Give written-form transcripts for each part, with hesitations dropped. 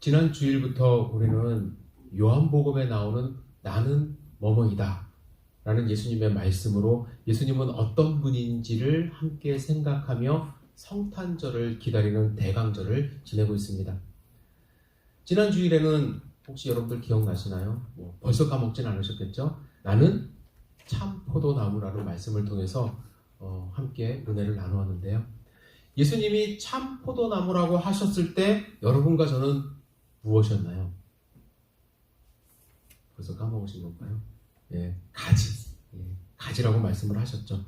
지난 주일부터 우리는 요한복음에 나오는 나는 뭐뭐이다 라는 예수님의 말씀으로 예수님은 어떤 분인지를 함께 생각하며 성탄절을 기다리는 대강절을 지내고 있습니다. 지난 주일에는 혹시 여러분들 기억나시나요? 벌써 까먹진 않으셨겠죠? 나는 참 포도나무라는 말씀을 통해서 함께 은혜를 나누었는데요. 예수님이 참 포도나무라고 하셨을 때 여러분과 저는 무엇이었나요? 벌써 까먹으신 건가요? 가지. 가지라고 말씀을 하셨죠.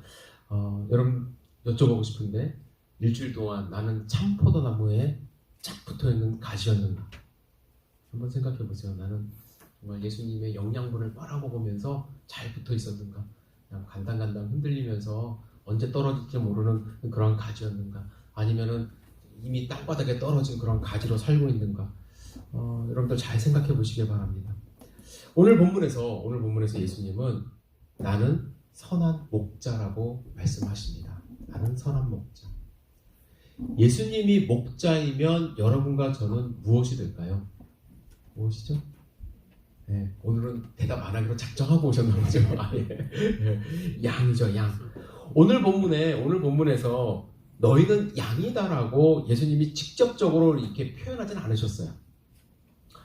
여러분 여쭤보고 싶은데 일주일 동안 나는 참 포도나무에 쫙 붙어있는 가지였는가? 한번 생각해 보세요. 나는 정말 예수님의 영양분을 빨아먹으면서 잘 붙어 있었는가? 그냥 간당간당 흔들리면서 언제 떨어질지 모르는 그런 가지였는가? 아니면은 이미 땅바닥에 떨어진 그런 가지로 살고 있는가? 여러분들 잘 생각해 보시길 바랍니다. 오늘 본문에서 예수님은 나는 선한 목자라고 말씀하십니다. 나는 선한 목자. 예수님이 목자이면 여러분과 저는 무엇이 될까요? 무엇이죠? 오늘은 대답 안 하기로 작정하고 오셨나 보죠. 양이죠, 양. 오늘 본문에서 너희는 양이다라고 예수님이 직접적으로 이렇게 표현하진 않으셨어요.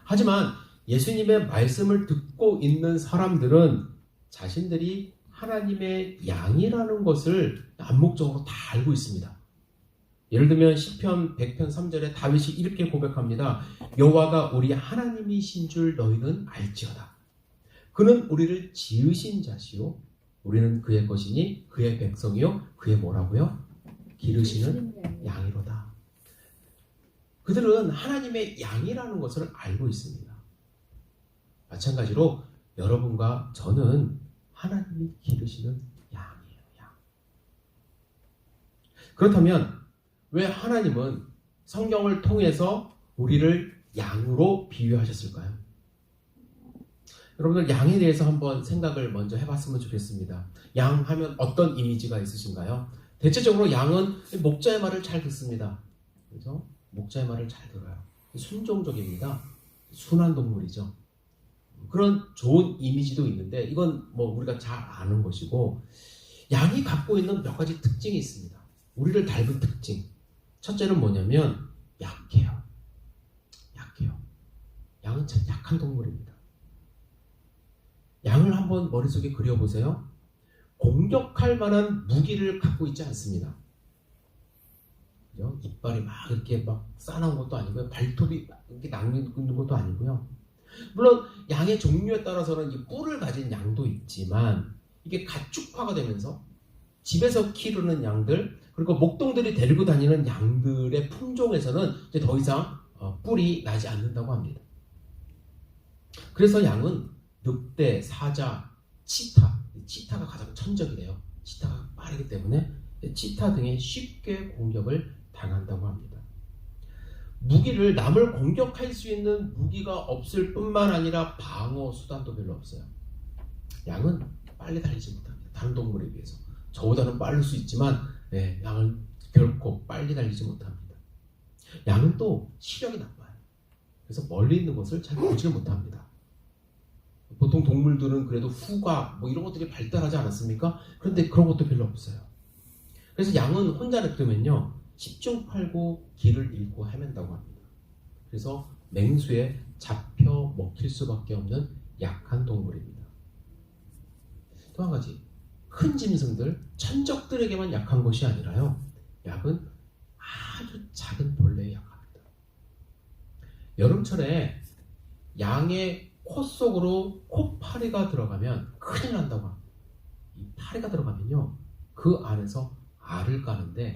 하지만 예수님의 말씀을 듣고 있는 사람들은 자신들이 하나님의 양이라는 것을 암묵적으로 다 알고 있습니다. 예를 들면 시편 100편 3절에 다윗이 이렇게 고백합니다. 여호와가 우리 하나님이신 줄 너희는 알지어다. 그는 우리를 지으신 자시요 우리는 그의 것이니 그의 백성이요 그의 뭐라고요? 기르시는 양이로다. 그들은 하나님의 양이라는 것을 알고 있습니다. 마찬가지로 여러분과 저는 하나님이 기르시는 양이에요. 양. 그렇다면 왜 하나님은 성경을 통해서 우리를 양으로 비유하셨을까요? 여러분들 양에 대해서 한번 생각을 먼저 해봤으면 좋겠습니다. 양 하면 어떤 이미지가 있으신가요? 대체적으로 양은 목자의 말을 잘 듣습니다. 그래서 목자의 말을 잘 들어요. 순종적입니다. 순한 동물이죠. 그런 좋은 이미지도 있는데 이건 우리가 잘 아는 것이고, 양이 갖고 있는 몇 가지 특징이 있습니다. 우리를 닮은 특징. 첫째는 뭐냐면 약해요. 양은 참 약한 동물입니다. 양을 한번 머릿속에 그려보세요. 공격할 만한 무기를 갖고 있지 않습니다. 그죠? 이빨이 막 이렇게 싸나운 것도 아니고요. 발톱이 이렇게 낭는 것도 아니고요. 물론 양의 종류에 따라서는 이 뿔을 가진 양도 있지만 이게 가축화가 되면서 집에서 기르는 양들, 그리고 목동들이 데리고 다니는 양들의 품종에서는 이제 더 이상 뿔이 나지 않는다고 합니다. 그래서 양은 늑대, 사자, 치타가 가장 천적이래요. 치타가 빠르기 때문에 치타 등에 쉽게 공격을 당한다고 합니다. 무기를 남을 공격할 수 있는 무기가 없을 뿐만 아니라 방어 수단도 별로 없어요. 양은 빨리 달리지 못합니다. 다른 동물에 비해서. 저보다는 빠를 수 있지만 양은 결코 빨리 달리지 못합니다. 양은 또 시력이 나빠요. 그래서 멀리 있는 것을 잘 보지를 못합니다. 보통 동물들은 그래도 후각 이런 것들이 발달하지 않았습니까? 그런데 그런 것도 별로 없어요. 그래서 양은 혼자 냅두면요 10중 8구 길을 잃고 헤맨다고 합니다. 그래서 맹수에 잡혀 먹힐 수밖에 없는 약한 동물입니다. 또 한 가지, 큰 짐승들, 천적들에게만 약한 것이 아니라요, 양은 아주 작은 벌레에 약합니다. 여름철에 양의 코 속으로 코파리가 들어가면 큰일 난다고 합니다. 이 파리가 들어가면요 그 안에서 알을 까는데,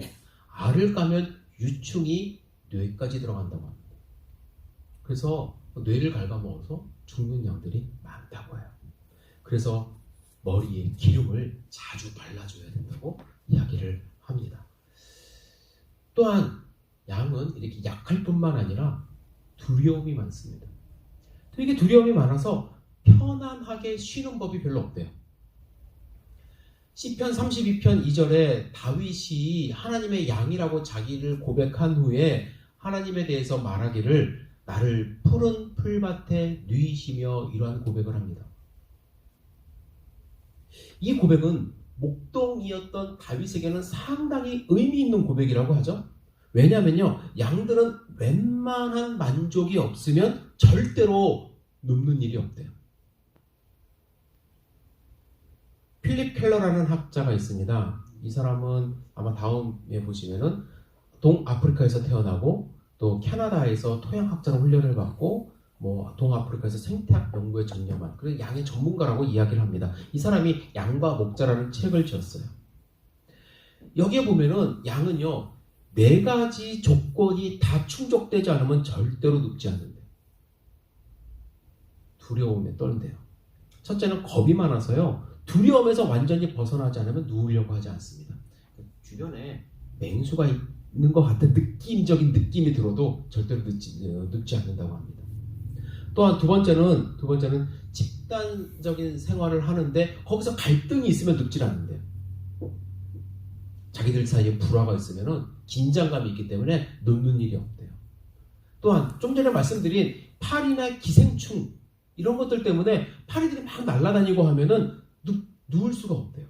알을 까면 유충이 뇌까지 들어간다고 합니다. 그래서 뇌를 갉아먹어서 죽는 양들이 많다고 해요. 그래서 머리에 기름을 자주 발라줘야 된다고 이야기를 합니다. 또한 양은 이렇게 약할 뿐만 아니라 두려움이 많습니다. 이게 두려움이 많아서 편안하게 쉬는 법이 별로 없대요. 시편 32편 2절에 다윗이 하나님의 양이라고 자기를 고백한 후에 하나님에 대해서 말하기를 나를 푸른 풀밭에 누이시며 이러한 고백을 합니다. 이 고백은 목동이었던 다윗에게는 상당히 의미 있는 고백이라고 하죠. 왜냐하면요, 양들은 웬만한 만족이 없으면 절대로 눕는 일이 없대요. 필립 켈러라는 학자가 있습니다. 이 사람은 아마 다음에 보시면은 동아프리카에서 태어나고 또 캐나다에서 토양학자로 훈련을 받고 동아프리카에서 생태학 연구에 전념한 그런 양의 전문가라고 이야기를 합니다. 이 사람이 양과 목자라는 책을 지었어요. 여기에 보면은 양은요, 4가지 조건이 다 충족되지 않으면 절대로 눕지 않는데, 두려움에 떨대요. 첫째는 겁이 많아서요, 두려움에서 완전히 벗어나지 않으면 누우려고 하지 않습니다. 주변에 맹수가 있는 것 같은 느낌적인 느낌이 들어도 절대로 눕지 않는다고 합니다. 또한 두 번째는 집단적인 생활을 하는데 거기서 갈등이 있으면 눕질 않는데요. 자기들 사이에 불화가 있으면 긴장감이 있기 때문에 눕는 일이 없대요. 또한 좀 전에 말씀드린 파리나 기생충 이런 것들 때문에 파리들이 막 날아다니고 하면은 누울 수가 없대요.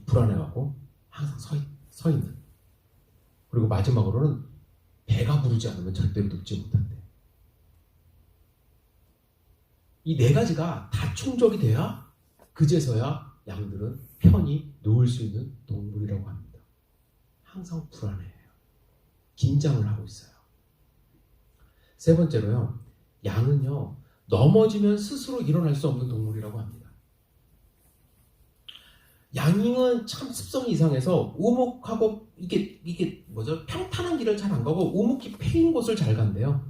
불안해하고 항상 서 있는. 그리고 마지막으로는 배가 부르지 않으면 절대로 눕지 못한대요. 이 4가지가 다 충족이 돼야 그제서야 양들은 편히 누울 수 있는 동물이라고 합니다. 항상 불안해해요. 긴장을 하고 있어요. 세 번째로요, 양은요, 넘어지면 스스로 일어날 수 없는 동물이라고 합니다. 양은 참 습성이 이상해서 우묵하고 이게 뭐죠? 평탄한 길을 잘 안 가고 우묵히 패인 곳을 잘 간대요.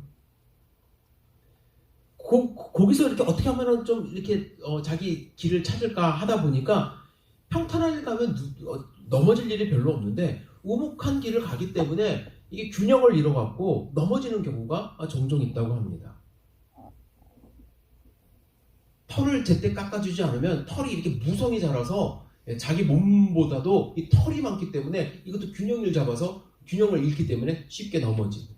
거기서 이렇게 어떻게 하면은 좀 이렇게 자기 길을 찾을까 하다 보니까 평탄한 길 가면 넘어질 일이 별로 없는데 우묵한 길을 가기 때문에 이게 균형을 잃어갖고 넘어지는 경우가 종종 있다고 합니다. 털을 제때 깎아주지 않으면 털이 이렇게 무성히 자라서 자기 몸보다도 이 털이 많기 때문에 이것도 균형을 잡아서 균형을 잃기 때문에 쉽게 넘어지고,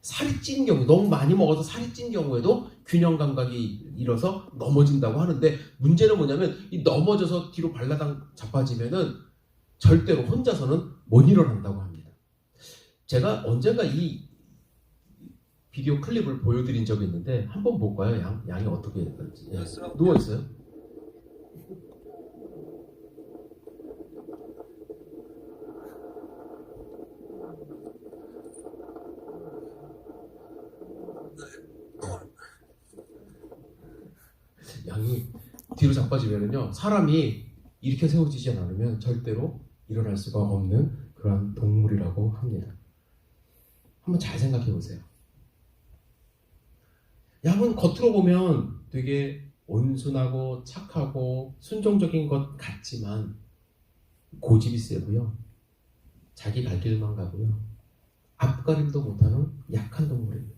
살이 찐 경우, 너무 많이 먹어서 살이 찐 경우에도 균형 감각이 잃어서 넘어진다고 하는데, 문제는 뭐냐면 이 넘어져서 뒤로 발라당 자빠지면은 절대로 혼자서는 못 일어난다고 합니다. 제가 언젠가 이 비디오 클립을 보여드린 적이 있는데 한번 볼까요? 양이 어떻게 누워있어요? 양이 뒤로 자빠지면은요, 사람이 일으켜 세워지지 않으면 절대로 일어날 수가 없는 그런 동물이라고 합니다. 한번 잘 생각해 보세요. 양은 겉으로 보면 되게 온순하고 착하고 순종적인 것 같지만 고집이 세고요, 자기 갈 길만 가고요, 앞가림도 못하는 약한 동물입니다.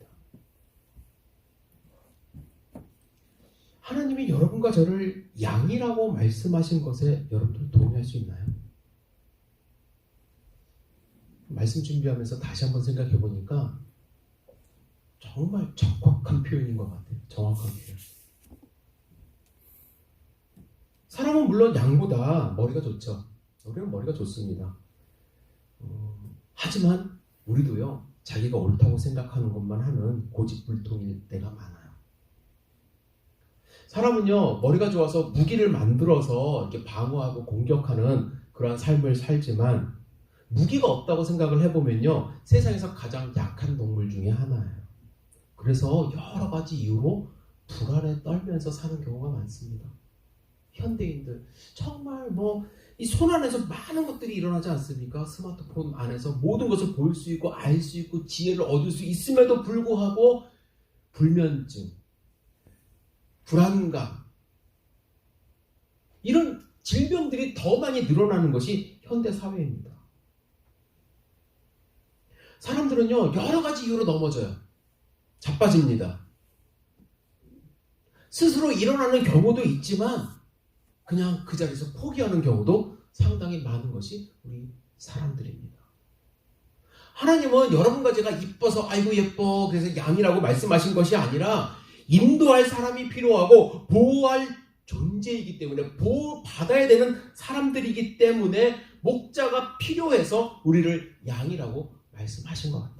하나님이 여러분과 저를 양이라고 말씀하신 것에 여러분들 동의할 수 있나요? 말씀 준비하면서 다시 한번 생각해 보니까 정말 적확한 표현인 것 같아요. 정확한 표현. 사람은 물론 양보다 머리가 좋죠. 우리는 머리가 좋습니다. 하지만 우리도요, 자기가 옳다고 생각하는 것만 하는 고집불통일 때가 많아요. 사람은요, 머리가 좋아서 무기를 만들어서 이렇게 방어하고 공격하는 그러한 삶을 살지만, 무기가 없다고 생각을 해보면요, 세상에서 가장 약한 동물 중에 하나예요. 그래서 여러 가지 이유로 불안에 떨면서 사는 경우가 많습니다. 현대인들 정말 이 손 안에서 많은 것들이 일어나지 않습니까? 스마트폰 안에서 모든 것을 볼 수 있고 알 수 있고 지혜를 얻을 수 있음에도 불구하고 불면증, 불안감, 이런 질병들이 더 많이 늘어나는 것이 현대 사회입니다. 사람들은요, 여러 가지 이유로 넘어져요. 자빠집니다. 스스로 일어나는 경우도 있지만 그냥 그 자리에서 포기하는 경우도 상당히 많은 것이 우리 사람들입니다. 하나님은 여러분과 제가 이뻐서 아이고 예뻐 그래서 양이라고 말씀하신 것이 아니라 인도할 사람이 필요하고 보호할 존재이기 때문에 보호받아야 되는 사람들이기 때문에 목자가 필요해서 우리를 양이라고 말씀하신 것 같아요.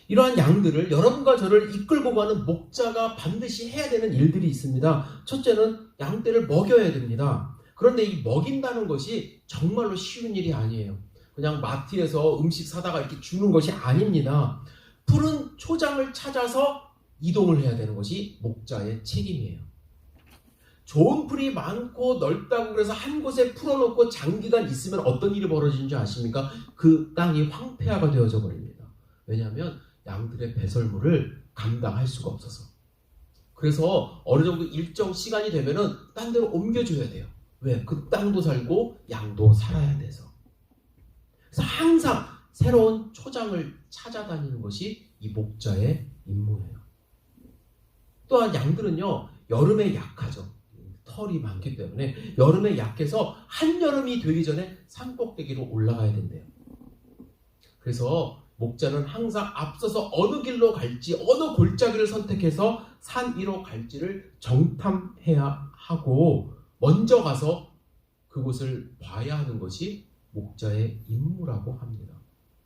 이러한 양들을 여러분과 저를 이끌고 가는 목자가 반드시 해야 되는 일들이 있습니다. 첫째는 양떼를 먹여야 됩니다. 그런데 이 먹인다는 것이 정말로 쉬운 일이 아니에요. 그냥 마트에서 음식 사다가 이렇게 주는 것이 아닙니다. 푸른 초장을 찾아서 이동을 해야 되는 것이 목자의 책임이에요. 좋은 풀이 많고 넓다고 그래서 한 곳에 풀어놓고 장기간 있으면 어떤 일이 벌어지는지 아십니까? 그 땅이 황폐화가 되어져 버립니다. 왜냐하면 양들의 배설물을 감당할 수가 없어서. 그래서 어느 정도 일정 시간이 되면은 딴 데로 옮겨줘야 돼요. 왜? 그 땅도 살고 양도 살아야 돼서. 그래서 항상 새로운 초장을 찾아다니는 것이 이 목자의 임무예요. 또한 양들은요, 여름에 약하죠. 털이 많기 때문에 여름에 약해서 한여름이 되기 전에 산꼭대기로 올라가야 된대요. 그래서 목자는 항상 앞서서 어느 길로 갈지 어느 골짜기를 선택해서 산 위로 갈지를 정탐해야 하고 먼저 가서 그곳을 봐야 하는 것이 목자의 임무라고 합니다.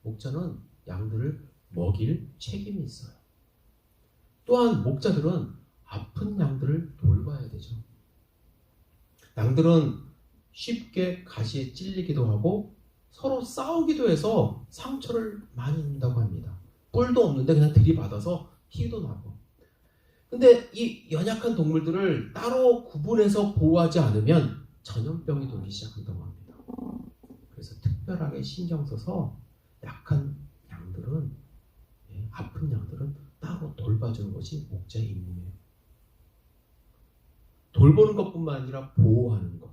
목자는 양들을 먹일 책임이 있어요. 또한 목자들은 아픈 양들을 돌봐야 되죠. 양들은 쉽게 가시에 찔리기도 하고 서로 싸우기도 해서 상처를 많이 입는다고 합니다. 뿔도 없는데 그냥 들이받아서 피도 나고. 근데 이 연약한 동물들을 따로 구분해서 보호하지 않으면 전염병이 돌기 시작한다고 합니다. 그래서 특별하게 신경 써서 약한 양들은, 아픈 양들은 따로 돌봐주는 것이 목자의 임무예요. 돌보는 것뿐만 아니라 보호하는 것.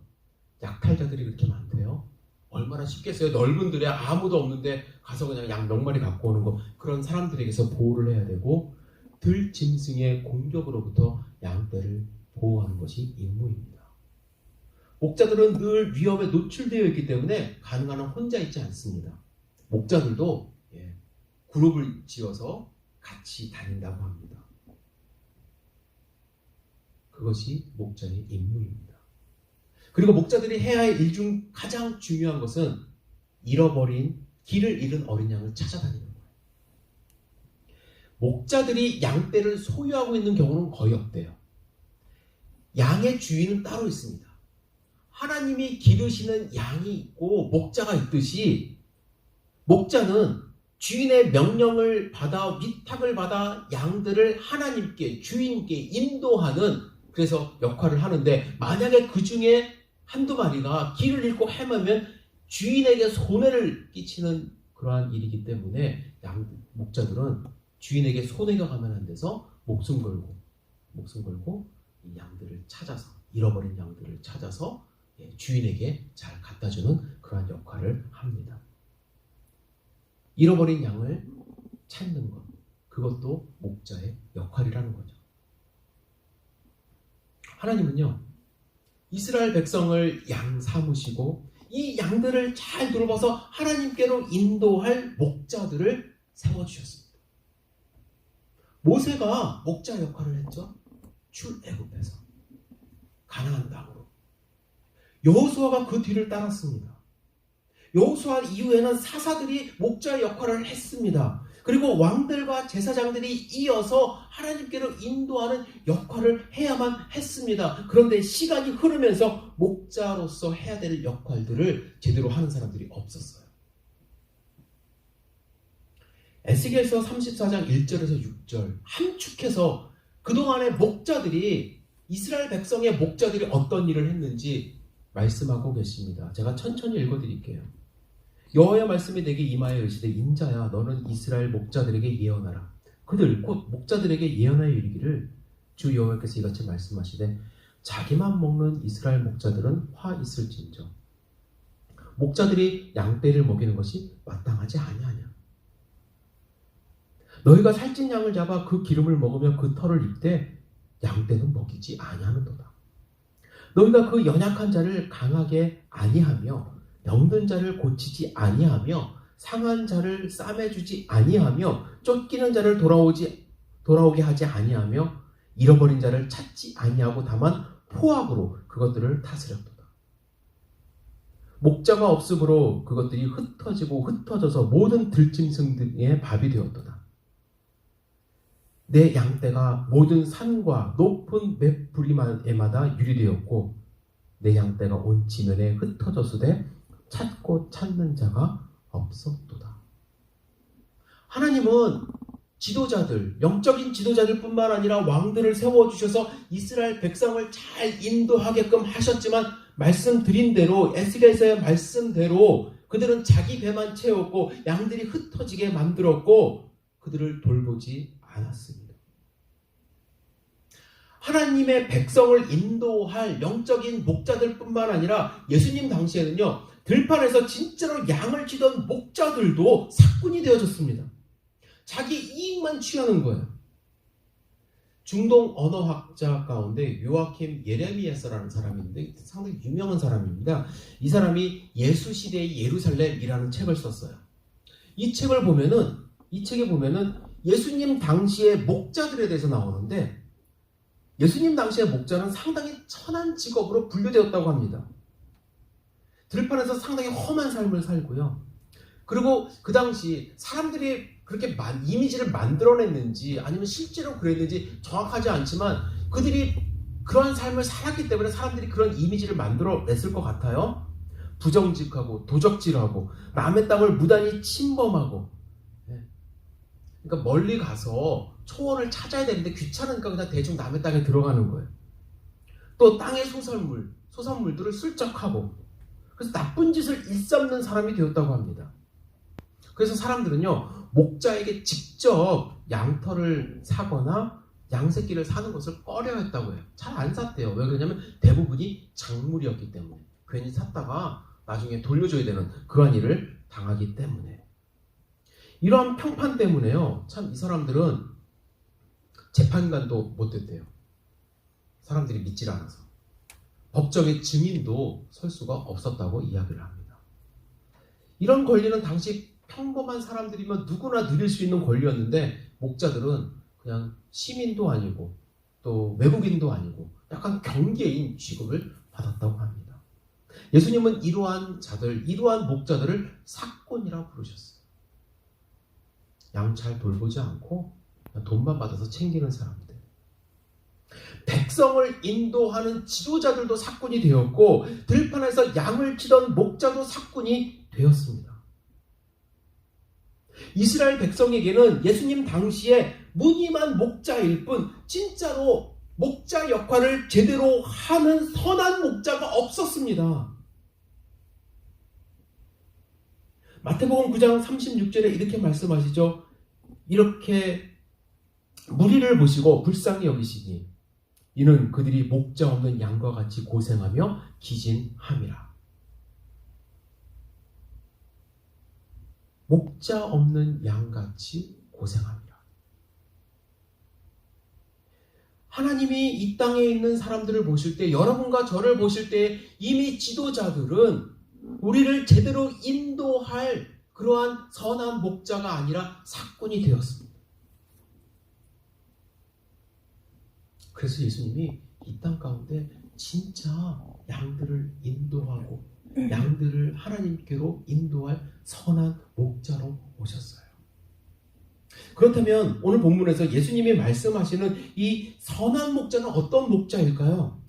약탈자들이 그렇게 많대요. 얼마나 쉽겠어요. 넓은 들에 아무도 없는데 가서 그냥 양 몇 마리 갖고 오는 거. 그런 사람들에게서 보호를 해야 되고 들짐승의 공격으로부터 양떼를 보호하는 것이 임무입니다. 목자들은 늘 위험에 노출되어 있기 때문에 가능한 한 혼자 있지 않습니다. 목자들도 그룹을 지어서 같이 다닌다고 합니다. 그것이 목자의 임무입니다. 그리고 목자들이 해야 할 일 중 가장 중요한 것은 잃어버린, 길을 잃은 어린 양을 찾아다니는 거예요. 목자들이 양떼를 소유하고 있는 경우는 거의 없대요. 양의 주인은 따로 있습니다. 하나님이 기르시는 양이 있고 목자가 있듯이 목자는 주인의 명령을 받아 위탁을 받아 양들을 하나님께 주인께 인도하는 그래서 역할을 하는데 만약에 그 중에 한두 마리가 길을 잃고 헤매면 주인에게 손해를 끼치는 그러한 일이기 때문에 목자들은 주인에게 손해가 가면 안 돼서 목숨 걸고 이 양들을 찾아서 잃어버린 양들을 찾아서 주인에게 잘 갖다주는 그러한 역할을 합니다. 잃어버린 양을 찾는 것, 그것도 목자의 역할이라는 거죠. 하나님은요, 이스라엘 백성을 양 삼으시고 이 양들을 잘 돌봐서 하나님께로 인도할 목자들을 세워주셨습니다. 모세가 목자 역할을 했죠. 출애굽에서 가나안 땅으로. 여호수아가 그 뒤를 따랐습니다. 여호수아 이후에는 사사들이 목자 역할을 했습니다. 그리고 왕들과 제사장들이 이어서 하나님께로 인도하는 역할을 해야만 했습니다. 그런데 시간이 흐르면서 목자로서 해야 될 역할들을 제대로 하는 사람들이 없었어요. 에스겔서 34장 1절에서 6절 함축해서 그동안의 목자들이 이스라엘 백성의 목자들이 어떤 일을 했는지 말씀하고 계십니다. 제가 천천히 읽어드릴게요. 여호와의 말씀이 내게 임하여 이르시되 인자야 너는 이스라엘 목자들에게 예언하라. 그들 곧 목자들에게 예언하여 이르기를 주 여호와께서 이같이 말씀하시되 자기만 먹는 이스라엘 목자들은 화 있을진저 목자들이 양떼를 먹이는 것이 마땅하지 아니하냐. 너희가 살찐 양을 잡아 그 기름을 먹으며 그 털을 입되 양떼는 먹이지 아니하는도다. 너희가 그 연약한 자를 강하게 아니하며 병든 자를 고치지 아니하며 상한 자를 싸매주지 아니하며 쫓기는 자를 돌아오게 하지 아니하며 잃어버린 자를 찾지 아니하고 다만 포악으로 그것들을 다스렸도다. 목자가 없으므로 그것들이 흩어지고 흩어져서 모든 들짐승의 밥이 되었도다. 내 양떼가 모든 산과 높은 맷부리에마다 유리되었고 내 양떼가 온 지면에 흩어졌으되 찾고 찾는 자가 없었도다. 하나님은 지도자들, 영적인 지도자들 뿐만 아니라 왕들을 세워주셔서 이스라엘 백성을 잘 인도하게끔 하셨지만 말씀드린 대로, 에스겔서의 말씀대로 그들은 자기 배만 채웠고 양들이 흩어지게 만들었고 그들을 돌보지 않았습니다. 하나님의 백성을 인도할 영적인 목자들 뿐만 아니라 예수님 당시에는요, 들판에서 진짜로 양을 치던 목자들도 사꾼이 되어졌습니다. 자기 이익만 취하는 거예요. 중동 언어학자 가운데 요아킴 예레미야스라는 사람인데 상당히 유명한 사람입니다. 이 사람이 예수 시대의 예루살렘이라는 책을 썼어요. 이 책에 보면은 예수님 당시의 목자들에 대해서 나오는데 예수님 당시의 목자는 상당히 천한 직업으로 분류되었다고 합니다. 들판에서 상당히 험한 삶을 살고요. 그리고 그 당시 사람들이 그렇게 이미지를 만들어냈는지 아니면 실제로 그랬는지 정확하지 않지만 그들이 그러한 삶을 살았기 때문에 사람들이 그런 이미지를 만들어냈을 것 같아요. 부정직하고 도적질하고 남의 땅을 무단히 침범하고, 그러니까 멀리 가서 초원을 찾아야 되는데 귀찮으니까 그냥 대충 남의 땅에 들어가는 거예요. 또 땅의 소산물들을 슬쩍하고, 그래서 나쁜 짓을 일삼는 사람이 되었다고 합니다. 그래서 사람들은요, 목자에게 직접 양털을 사거나 양새끼를 사는 것을 꺼려했다고 해요. 잘 안 샀대요. 왜 그러냐면 대부분이 작물이었기 때문에. 괜히 샀다가 나중에 돌려줘야 되는 그러한 일을 당하기 때문에. 이러한 평판 때문에요, 참 이 사람들은 재판관도 못 됐대요. 사람들이 믿질 않아서. 법정의 증인도 설 수가 없었다고 이야기를 합니다. 이런 권리는 당시 평범한 사람들이면 누구나 누릴 수 있는 권리였는데 목자들은 그냥 시민도 아니고 또 외국인도 아니고 약간 경계인 취급을 받았다고 합니다. 예수님은 이러한 목자들을 사꾼이라고 부르셨어요. 양 잘 돌보지 않고 돈만 받아서 챙기는 사람들. 백성을 인도하는 지도자들도 사꾼이 되었고 들판에서 양을 치던 목자도 사꾼이 되었습니다. 이스라엘 백성에게는 예수님 당시에 무늬만 목자일 뿐 진짜로 목자 역할을 제대로 하는 선한 목자가 없었습니다. 마태복음 9장 36절에 이렇게 말씀하시죠. 이렇게 무리를 보시고 불쌍히 여기시니 이는 그들이 목자 없는 양과 같이 고생하며 기진함이라. 목자 없는 양같이 고생합니다. 하나님이 이 땅에 있는 사람들을 보실 때, 여러분과 저를 보실 때 이미 지도자들은 우리를 제대로 인도할 그러한 선한 목자가 아니라 사꾼이 되었습니다. 그래서 예수님이 이 땅 가운데 진짜 양들을 인도하고 양들을 하나님께로 인도할 선한 목자로 오셨어요. 그렇다면 오늘 본문에서 예수님이 말씀하시는 이 선한 목자는 어떤 목자일까요?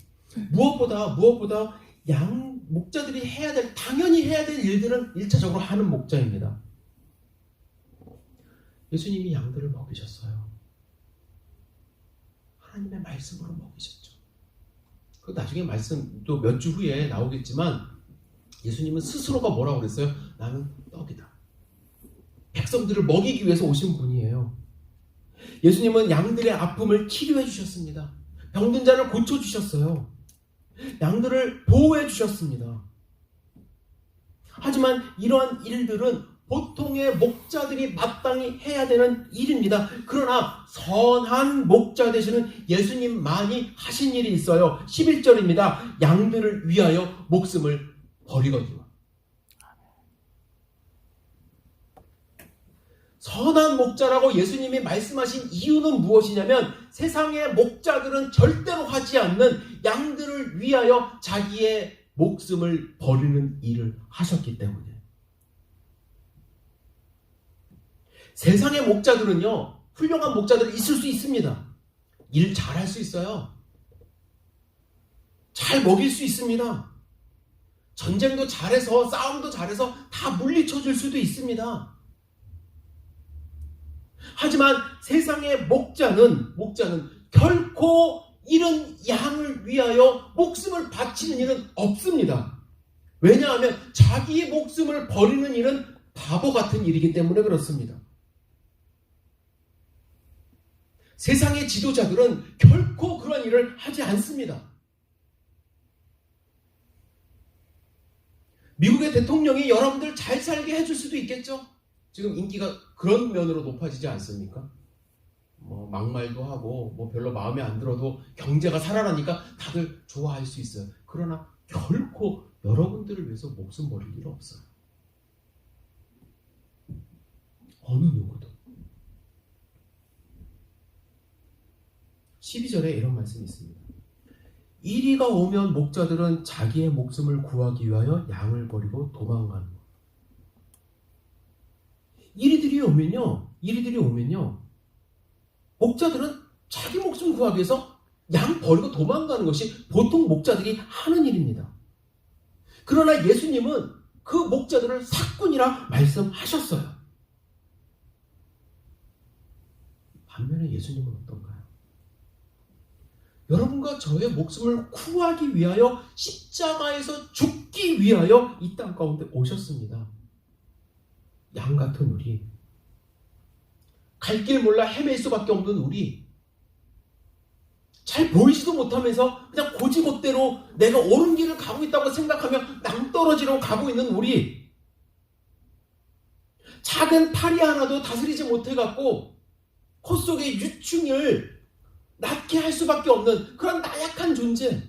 무엇보다 목자들이 당연히 해야 될 일들은 1차적으로 하는 목자입니다. 예수님이 양들을 먹이셨어요. 하나님의 말씀으로 먹이셨죠. 그 나중에 말씀 또 몇 주 후에 나오겠지만 예수님은 스스로가 뭐라고 그랬어요? 나는 떡이다. 백성들을 먹이기 위해서 오신 분이에요. 예수님은 양들의 아픔을 치료해 주셨습니다. 병든 자를 고쳐 주셨어요. 양들을 보호해 주셨습니다. 하지만 이러한 일들은 보통의 목자들이 마땅히 해야 되는 일입니다. 그러나 선한 목자 되시는 예수님만이 하신 일이 있어요. 11절입니다. 양들을 위하여 목숨을 버리거니와. 선한 목자라고 예수님이 말씀하신 이유는 무엇이냐면 세상의 목자들은 절대로 하지 않는 양들을 위하여 자기의 목숨을 버리는 일을 하셨기 때문이에요. 세상의 목자들은요, 훌륭한 목자들이 있을 수 있습니다. 일 잘할 수 있어요. 잘 먹일 수 있습니다. 전쟁도 잘해서, 싸움도 잘해서 다 물리쳐 줄 수도 있습니다. 하지만 세상의 목자는 결코 이런 양을 위하여 목숨을 바치는 일은 없습니다. 왜냐하면 자기의 목숨을 버리는 일은 바보 같은 일이기 때문에 그렇습니다. 세상의 지도자들은 결코 그런 일을 하지 않습니다. 미국의 대통령이 여러분들 잘 살게 해줄 수도 있겠죠? 지금 인기가 그런 면으로 높아지지 않습니까? 막말도 하고 별로 마음에 안 들어도 경제가 살아나니까 다들 좋아할 수 있어요. 그러나 결코 여러분들을 위해서 목숨 버릴 일 없어요. 어느 누구도. 12절에 이런 말씀이 있습니다. 이리가 오면 목자들은 자기의 목숨을 구하기 위하여 양을 버리고 도망가는 것. 이리들이 오면요, 목자들은 자기 목숨 구하기 위해서 양 버리고 도망가는 것이 보통 목자들이 하는 일입니다. 그러나 예수님은 그 목자들을 사꾼이라 말씀하셨어요. 반면에 예수님은 어떤가요? 여러분과 저의 목숨을 구하기 위하여 십자가에서 죽기 위하여 이 땅 가운데 오셨습니다. 양 같은 우리, 갈 길 몰라 헤맬 수밖에 없는 우리, 잘 보이지도 못하면서 그냥 고지곳대로 내가 옳은 길을 가고 있다고 생각하며 낭떠러지로 가고 있는 우리, 작은 파리 하나도 다스리지 못해갖고 코 속에 유충을 낳게 할 수밖에 없는 그런 나약한 존재,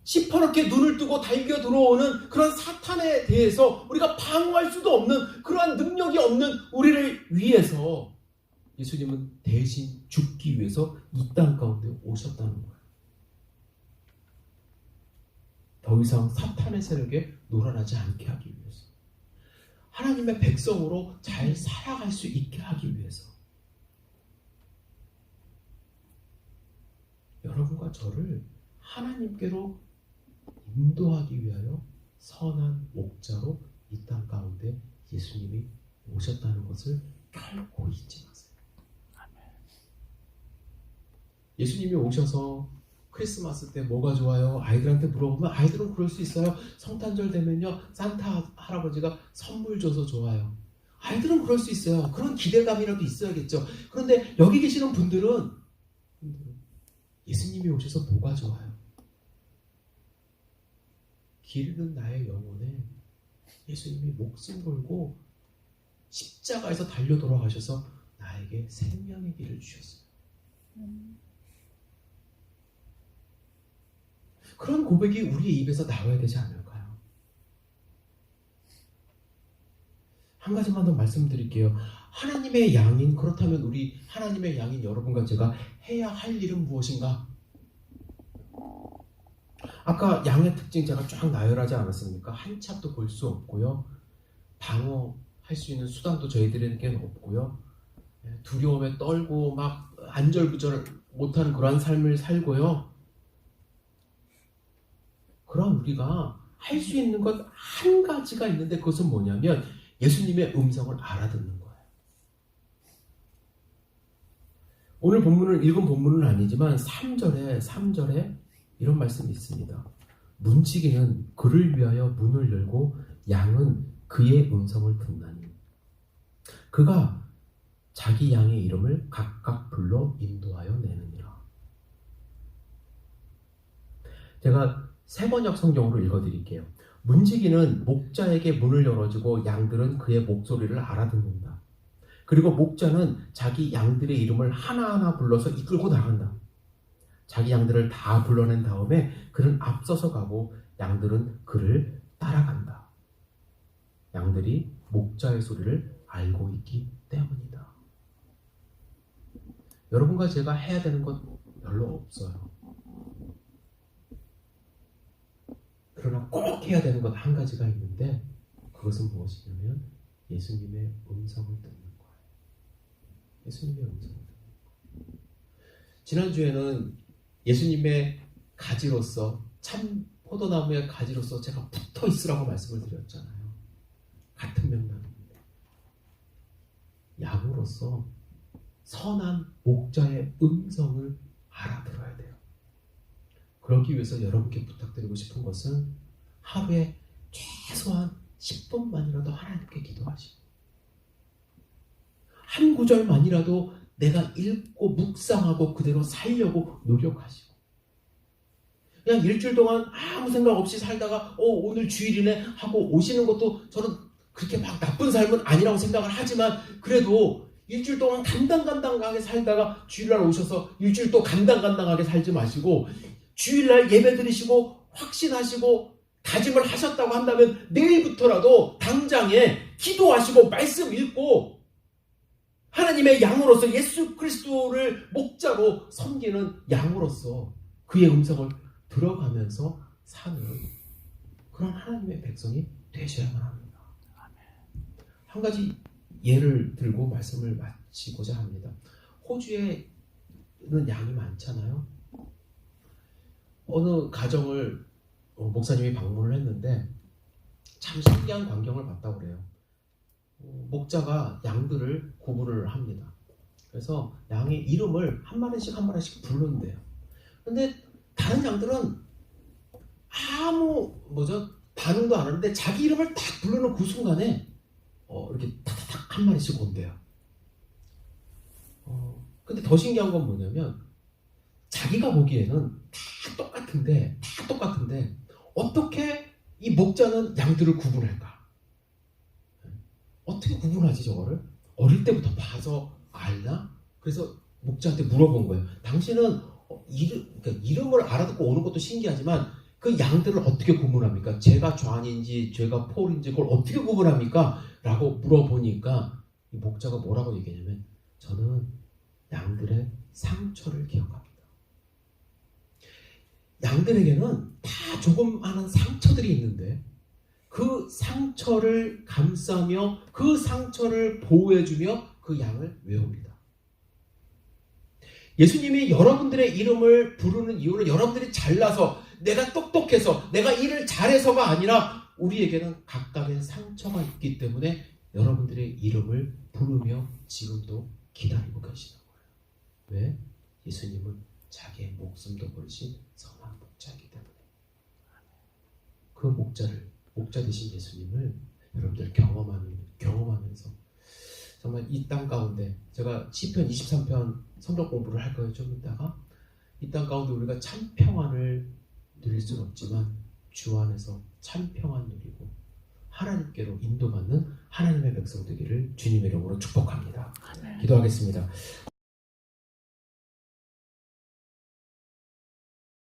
시퍼렇게 눈을 뜨고 달겨 들어오는 그런 사탄에 대해서 우리가 방어할 수도 없는 그러한 능력이 없는 우리를 위해서 예수님은 대신 죽기 위해서 이 땅 가운데 오셨다는 거예요. 더 이상 사탄의 세력에 놀아나지 않게 하기 위해서, 하나님의 백성으로 잘 살아갈 수 있게 하기 위해서, 여러분과 저를 하나님께로 인도하기 위하여 선한 목자로 이 땅 가운데 예수님이 오셨다는 것을 결코 잊지 마세요. 예수님이 오셔서 크리스마스 때 뭐가 좋아요? 아이들한테 물어보면 아이들은 그럴 수 있어요. 성탄절 되면요, 산타 할아버지가 선물 줘서 좋아요. 아이들은 그럴 수 있어요. 그런 기대감이라도 있어야겠죠. 그런데 여기 계시는 분들은 예수님이 오셔서 뭐가 좋아요? 기르는 나의 영혼에 예수님이 목숨 걸고 십자가에서 달려 돌아가셔서 나에게 생명의 길을 주셨어요. 그런 고백이 우리의 입에서 나와야 되지 않을까요? 한 가지만 더 말씀드릴게요. 하나님의 양인, 그렇다면 우리 하나님의 양인 여러분과 제가 해야 할 일은 무엇인가? 아까 양의 특징 제가 쫙 나열하지 않았습니까? 한 찹도 볼 수 없고요. 방어할 수 있는 수단도 저희들에게는 없고요. 두려움에 떨고 막 안절부절 못하는 그러한 삶을 살고요. 그런 우리가 할 수 있는 것 한 가지가 있는데 그것은 뭐냐면 예수님의 음성을 알아듣는 거예요. 오늘 본문을 읽은 본문은 아니지만 3절에 이런 말씀이 있습니다. 문지기는 그를 위하여 문을 열고 양은 그의 음성을 듣나니 그가 자기 양의 이름을 각각 불러 인도하여 내느니라. 제가 세번역 성경으로 읽어드릴게요. 문지기는 목자에게 문을 열어주고 양들은 그의 목소리를 알아듣는다. 그리고 목자는 자기 양들의 이름을 하나하나 불러서 이끌고 나간다. 자기 양들을 다 불러낸 다음에 그는 앞서서 가고 양들은 그를 따라간다. 양들이 목자의 소리를 알고 있기 때문이다. 여러분과 제가 해야 되는 것 별로 없어요. 그러나 꼭 해야 되는 것 한 가지가 있는데 그것은 무엇이냐면 예수님의 음성을 듣는 거예요. 예수님의 음성을 듣는 거예요. 지난주에는 예수님의 가지로서 참 포도나무의 가지로서 제가 붙어 있으라고 말씀을 드렸잖아요. 같은 맥락입니다. 양으로서 선한 목자의 음성을 알아들어야 돼요. 그러기 위해서 여러분께 부탁드리고 싶은 것은 하루에 최소한 10분만이라도 하나님께 기도하시고 한 구절만이라도 내가 읽고 묵상하고 그대로 살려고 노력하시고 그냥 일주일 동안 아무 생각 없이 살다가 오늘 주일이네 하고 오시는 것도 저는 그렇게 막 나쁜 삶은 아니라고 생각을 하지만 그래도 일주일 동안 간당간당하게 살다가 주일날 오셔서 일주일 또 간당간당하게 살지 마시고 주일날 예배 드리시고 확신하시고 다짐을 하셨다고 한다면 내일부터라도 당장에 기도하시고 말씀 읽고 하나님의 양으로서 예수 그리스도를 목자로 섬기는 양으로서 그의 음성을 들어가면서 사는 그런 하나님의 백성이 되셔야만 합니다. 한 가지 예를 들고 말씀을 마치고자 합니다. 호주에는 양이 많잖아요. 어느 가정을 목사님이 방문을 했는데 참 신기한 광경을 봤다고 그래요. 목자가 양들을 구분을 합니다. 그래서 양의 이름을 한 마리씩 한 마리씩 부른대요. 근데 다른 양들은 아무 반응도 안 하는데 자기 이름을 딱 부르는 그 순간에 이렇게 탁탁탁 한 마리씩 온대요. 근데 더 신기한 건 뭐냐면 자기가 보기에는 다 똑같은데 어떻게 이 목자는 양들을 구분할까? 어떻게 구분하지 저거를? 어릴 때부터 봐서 알나? 그래서 목자한테 물어본 거예요. 당신은 이름을 알아듣고 오는 것도 신기하지만 그 양들을 어떻게 구분합니까? 쟤가 좌인지 쟤가 폴인지 그걸 어떻게 구분합니까? 라고 물어보니까 이 목자가 뭐라고 얘기했냐면 저는 양들의 상처를 기억합니다. 양들에게는 다 조그마한 상처들이 있는데 그 상처를 감싸며 그 상처를 보호해주며 그 양을 외웁니다. 예수님이 여러분들의 이름을 부르는 이유는 여러분들이 잘나서 내가 똑똑해서 내가 일을 잘해서가 아니라 우리에게는 각각의 상처가 있기 때문에 여러분들의 이름을 부르며 지금도 기다리고 계시는 거예요. 왜? 예수님은 자기의 목숨도 걸으신 선한 목자이기 때문에 그 목자 되신 예수님을 여러분들 경험하면서 정말 이 땅 가운데 제가 시편 23편 성경 공부를 할 거예요. 좀 이따가 이 땅 가운데 우리가 참 평안을 누릴 수는 없지만 주 안에서 참 평안 누리고 하나님께로 인도받는 하나님의 백성 되기를 주님의 이름으로 축복합니다. 기도하겠습니다.